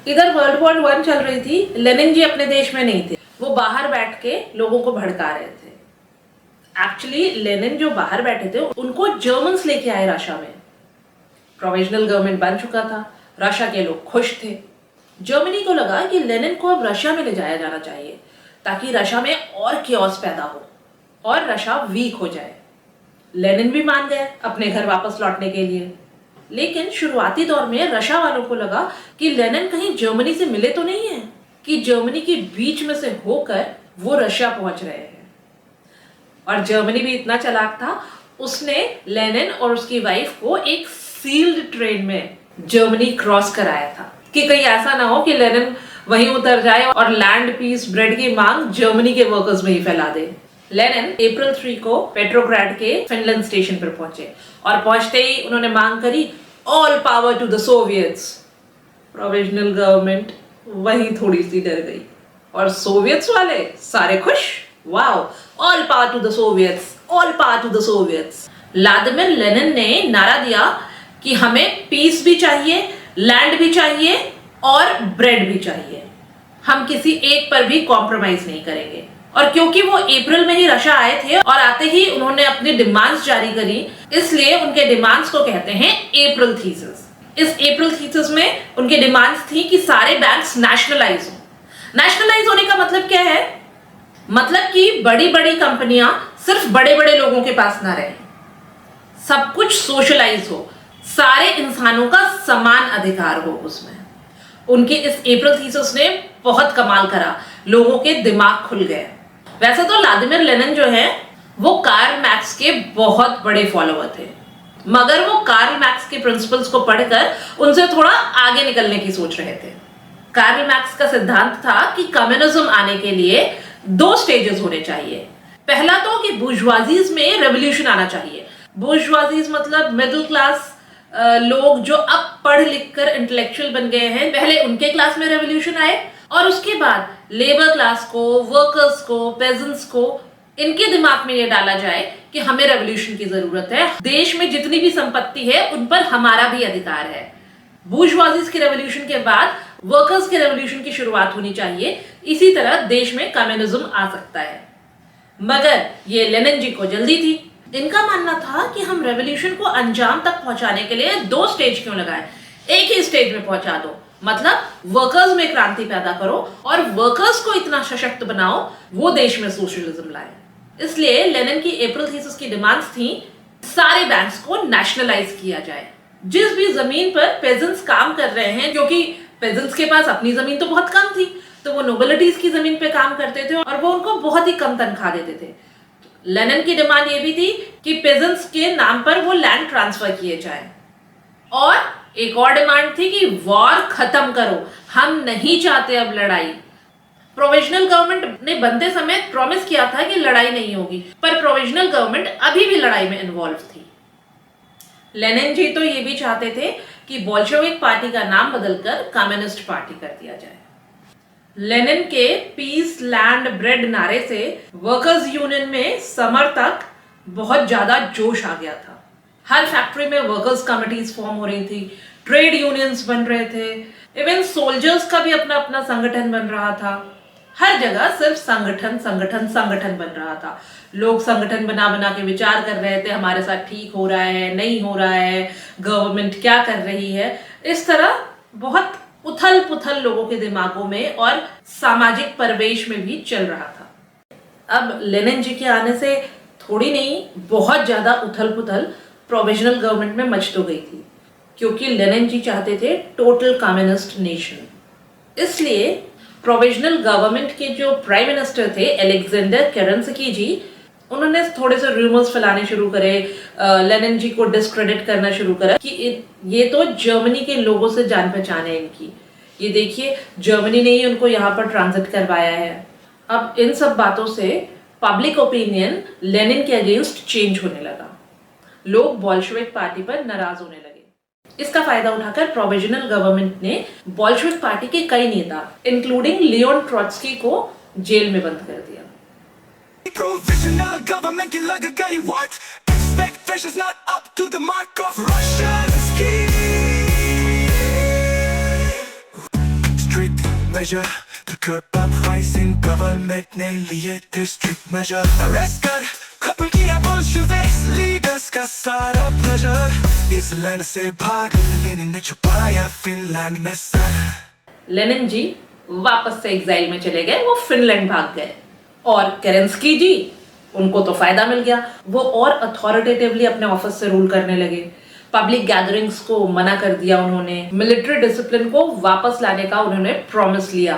इधर world war 1 चल रही थी, लेनिन जी अपने देश में नहीं थे, वो बाहर बैठ के लोगों को भड़का रहे थे। एक्चुअली लेनिन जो बाहर बैठे थे उनको जर्मन्स लेके आए रशिया में। प्रोविजनल गवर्नमेंट बन चुका था, रशिया के लोग खुश थे। जर्मनी को लगा कि लेनिन को अब रशिया में ले जाया जाना चाहिए ताकि रशिया में और केओस पैदा हो और रशिया वीक हो जाए। लेनिन भी मान गए अपने घर वापस लौटने के लिए, लेकिन शुरुआती दौर में रशिया वालों को लगा कि लेनिन कहीं जर्मनी से मिले तो नहीं है, कि जर्मनी के बीच में से होकर वो रशिया पहुंच रहे हैं। और जर्मनी भी इतना चालाक था, उसने लेनिन और उसकी वाइफ को एक सील्ड ट्रेन में जर्मनी क्रॉस कराया था कि कहीं ऐसा ना हो कि लेनिन वहीं उतर जाए और लैंड पीस ब्रेड की मांग जर्मनी के वर्कर्स में ही फैला दे। लेनिन अप्रैल 3 को पेट्रोग्राड के फिनलैंड स्टेशन पर पहुंचे और पहुंचते ही उन्होंने मांग करी, all power to the soviets. Provisional government वहीं थोड़ी सी डर गई और सोवियट्स वाले सारे खुश, wow, all power to the soviets, all power to the soviets. Vladimir Lenin ने नारा दिया कि हमें पीस भी चाहिए, लैंड भी चाहिए और ब्रेड भी चाहिए, हम किसी एक पर भी कॉम्प्रोमाइज नहीं करेंगे। और क्योंकि वो अप्रैल में ही रशिया आए थे और आते ही उन्होंने अपनी डिमांड्स जारी करी, इसलिए उनके डिमांड्स को कहते हैं अप्रैल थीसिस। इस अप्रैल थीसिस में उनकी डिमांड्स थी कि सारे बैंक्स नेशनलाइज हो। नेशनलाइज होने का मतलब क्या है? मतलब कि बड़ी बड़ी कंपनियां सिर्फ बड़े बड़े लोगों के पास ना रहे, सब कुछ सोशलाइज हो, सारे इंसानों का समान अधिकार हो उसमें। उनके इस अप्रैल थीसिस ने बहुत कमाल करा, लोगों के दिमाग खुल गए। वैसे तो व्लादिमीर लेनिन जो है वो कार्ल मार्क्स के बहुत बड़े फॉलोअर थे, मगर वो कार्ल मार्क्स के प्रिंसिपल्स को पढ़कर उनसे थोड़ा आगे निकलने की सोच रहे थे। कार्ल मार्क्स का सिद्धांत था कि कम्युनिज्म आने के लिए 2 स्टेजेस होने चाहिए। पहला तो कि बुर्जुआजीज में रेवोल्यूशन आना चाहिए। बुर्जुआजीज मतलब मिडिल क्लास लोग जो अब पढ़ लिख कर इंटेलेक्चुअल बन गए हैं, पहले उनके क्लास में रेवोल्यूशन आए और उसके बाद लेबर क्लास को, वर्कर्स को, पेजेंट्स को, इनके दिमाग में ये डाला जाए कि हमें रेवोल्यूशन की जरूरत है, देश में जितनी भी संपत्ति है उन पर हमारा भी अधिकार है। बुर्जुआजीज के रेवोल्यूशन के बाद वर्कर्स के रेवोल्यूशन की शुरुआत होनी चाहिए, इसी तरह देश में कम्युनिज्म आ सकता है। मगर ये लेनिन जी को जल्दी थी। इनका मानना था कि हम रेवोल्यूशन को अंजाम तक पहुंचाने के लिए 2 स्टेज क्यों लगाएं, एक ही स्टेज में पहुंचा दो। मतलब वर्कर्स में क्रांति पैदा करो और वर्कर्स को इतना सशक्त बनाओ वो देश में सोशलिज्म लाए। इसलिए लेनिन की अप्रैल थीसिस की डिमांड्स थी, सारे बैंक्स को नेशनलाइज किया जाए। जिस भी जमीन पर पेजेंट्स काम कर रहे हैं, क्योंकि पेजेंट्स के पास अपनी जमीन तो बहुत कम थी, तो वो नोबिलिटीज की जमीन पे काम करते थे और वो उनको बहुत ही कम तनख्वाह देते थे। लेनिन की डिमांड ये भी थी कि पेजेंट्स के नाम पर वो लैंड ट्रांसफर किए जाए। और एक और डिमांड थी कि वॉर खत्म करो, हम नहीं चाहते अब लड़ाई। प्रोविजनल गवर्नमेंट ने बनते समय प्रॉमिस किया था कि लड़ाई नहीं होगी, पर प्रोविजनल गवर्नमेंट अभी भी लड़ाई में इन्वॉल्व थी। लेनिन जी तो ये भी चाहते थे कि बोल्शेविक पार्टी का नाम बदलकर कम्युनिस्ट पार्टी कर दिया जाए। लेनिन के पीस, लैंड, ब्रेड नारे से वर्कर्स यूनियन में समर तक बहुत ज्यादा जोश आ गया था। हर फैक्ट्री में वर्कर्स कमिटीज फॉर्म हो रही थी, ट्रेड यूनियंस बन रहे थे, इवन सोल्जर्स का भी अपना अपना संगठन बन रहा था। हर जगह सिर्फ संगठन संगठन संगठन बन रहा था। लोग संगठन बना बना के विचार कर रहे थे, हमारे साथ ठीक हो रहा है, नहीं हो रहा है, गवर्नमेंट क्या कर रही है। इस तरह बहुत उथल पुथल लोगों के दिमागों में और सामाजिक परिवेश में भी चल रहा था। अब लेनिन जी के आने से थोड़ी नहीं, बहुत ज्यादा उथल पुथल प्रोविजनल गवर्नमेंट में मच तो गई थी, क्योंकि लेनिन जी चाहते थे टोटल कम्युनिस्ट नेशन। इसलिए प्रोविजनल गवर्नमेंट के जो प्राइम मिनिस्टर थे अलेक्जेंडर केरेंस्की जी, उन्होंने थोड़े से रूमर्स फैलाने शुरू करे, लेनिन जी को डिस्क्रेडिट करना शुरू करा कि ये तो जर्मनी के लोगों से जान पहचान है इनकी, ये देखिए जर्मनी ने ही उनको यहाँ पर ट्रांजिट करवाया है। अब इन सब बातों से पब्लिक ओपिनियन लेनिन के अगेंस्ट चेंज होने लगा, लोग बोल्शेविक पार्टी पर नाराज होने लगे। इसका फायदा उठाकर प्रोविजनल गवर्नमेंट ने बोल्शेविक पार्टी के कई नेता इंक्लूडिंग लियोन ट्रोट्स्की को जेल में बंद कर दिया। Provisional government की लग गई what? Expectations not up to the mark of Russia's key. measure to curb uprising, government ने लिए थे strict measure. Arrest कर खत्म किया Bolsheviks leaders का सारा प्रेशर. इस लैंड से भाग लेनिन ने छुपाया फिनलैंड में सर. लेनिन जी वापस से एग्जाइल में चले गए, वो फिनलैंड भाग गए. और केरेंस्की जी, उनको तो फायदा मिल गया, वो और अथॉरिटेटिवली अपने ऑफिस से रूल करने लगे. पब्लिक गैदरिंग्स को मना कर दिया उन्होंने. मिलिट्री डिसिप्लिन को वापस लाने का उन्होंने प्रॉमिस लिया.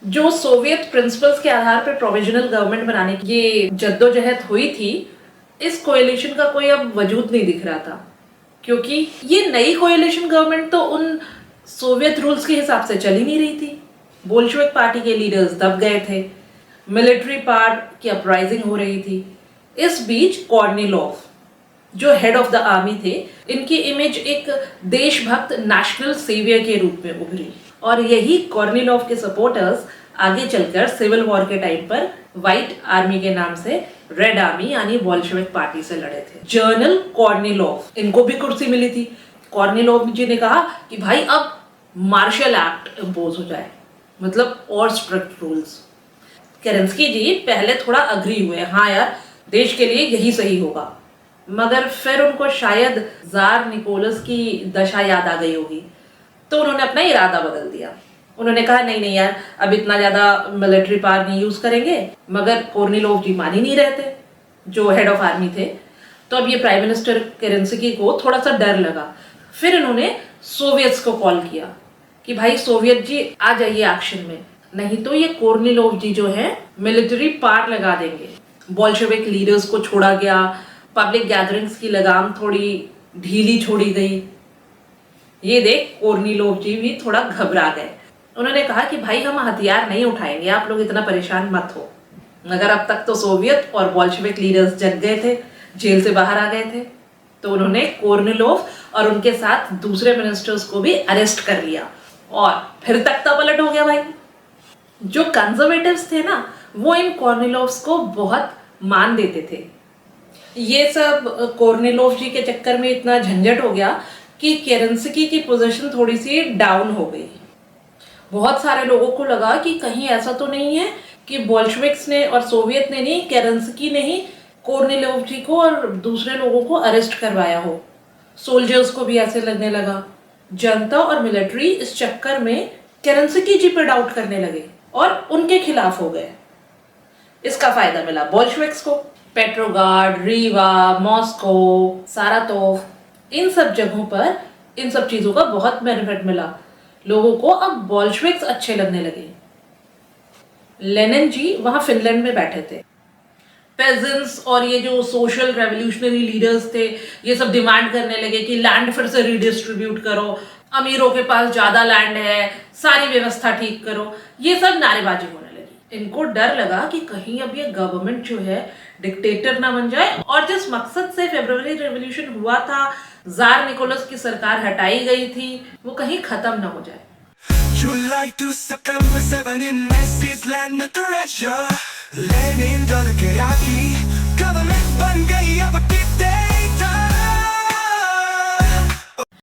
जो सोवियत प्रिंसिपल्स के आधार पर प्रोविजनल गवर्नमेंट बनाने की ये जद्दोजहद हुई थी, इस कोएलिशन का कोई अब वजूद नहीं दिख रहा था, क्योंकि ये नई कोएलिशन गवर्नमेंट तो उन सोवियत रूल्स के हिसाब से चल ही नहीं रही थी. बोल्शेविक पार्टी के लीडर्स दब गए थे, मिलिट्री पार्ट की अपराइजिंग हो रही थी. इस बीच कॉर्निलोव जो हेड ऑफ द आर्मी थे, इनकी इमेज एक देशभक्त नेशनल सेवियर के रूप में उभरी. और यही कॉर्निलोव के सपोर्टर्स आगे चलकर सिविल वॉर के टाइम पर व्हाइट आर्मी के नाम से रेड आर्मी यानी बोल्शेविक पार्टी से लड़े थे. जनरल कॉर्निलोव, इनको भी कुर्सी मिली थी. कॉर्निलोव जी ने कहा कि भाई अब मार्शल एक्ट इम्पोज हो जाए, मतलब और स्ट्रिक्ट रूल्स. केरेंस्की जी पहले थोड़ा अग्री हुए, हाँ यार देश के लिए यही सही होगा, मगर फिर उनको शायद जार निकोलस की दशा याद आ गई होगी, तो उन्होंने अपना इरादा बदल दिया. उन्होंने कहा नहीं नहीं यार, अब इतना ज्यादा मिलिट्री पावर नहीं यूज करेंगे. मगर कोर्निलोव जी मान ही नहीं रहे थे, जो हेड ऑफ आर्मी थे. तो अब ये प्राइम मिनिस्टर केरेंस्की को थोड़ा सा डर लगा. फिर इन्होंने सोवियट्स को कॉल किया कि भाई सोवियत जी आ जाइए एक्शन में, नहीं तो ये कोर्निलोव जी जो है मिलिट्री पार्ट लगा देंगे. बोल्शेविक लीडर्स को छोड़ा गया, पब्लिक गैदरिंग्स की लगाम थोड़ी ढीली छोड़ी गई. ये देख कोर्निलोव जी भी थोड़ा घबरा गए. उन्होंने कहा कि भाई हम हथियार नहीं उठाएंगे, आप लोग इतना परेशान मत हो. मगर अब तक तो सोवियत और बोल्शेविक लीडर्स जग गए थे, जेल से बाहर आ गए थे. तो उन्होंने कोर्निलोव और उनके साथ दूसरे मिनिस्टर्स को भी अरेस्ट कर लिया और फिर तख्ता पलट हो गया भाई. जो कंजर्वेटिव्स थे ना, वो इन कॉर्निलोव्स को बहुत मान देते थे. ये सब कोर्निलोव जी के चक्कर में इतना झंझट हो गया कि केरेंस्की की पोजीशन थोड़ी सी डाउन हो गई. बहुत सारे लोगों को लगा कि कहीं ऐसा तो नहीं है कि बोल्शेविक्स ने और सोवियत ने नहीं, केरेंस्की ने ही कोर्निलोव जी को और दूसरे लोगों को अरेस्ट करवाया हो. सोल्जर्स को भी ऐसे लगने लगा. जनता और मिलिट्री इस चक्कर में केरेंस्की जी पर डाउट करने लगे और उनके खिलाफ हो गए. इसका फायदा मिला बोल्शेविक्स को. पेट्रोगार्ड, रीवा, मॉस्को, सारातोव, इन सब जगहों पर इन सब चीजों का बहुत बेनिफिट मिला. लोगों को अब बोल्शेविक्स अच्छे लगने लगे. लेनिन जी वहां फिनलैंड में बैठे थे. पेजेंट्स और ये जो सोशल रेवोल्यूशनरी लीडर्स थे, ये सब डिमांड करने लगे कि लैंड फिर से रिडिस्ट्रीब्यूट करो, अमीरों के पास ज्यादा लैंड है, सारी व्यवस्था ठीक करो. ये सब नारेबाजी होने लगी. इनको डर लगा कि कहीं अब ये गवर्नमेंट जो है डिक्टेटर ना बन जाए, और जिस मकसद से फरवरी रेवोल्यूशन हुआ था, जार निकोलस की सरकार हटाई गई थी, वो कहीं खत्म ना हो जाए. July to September 7 in Messi's land of treasure. Lenin डर गया कि गवर्नमेंट बन गई अब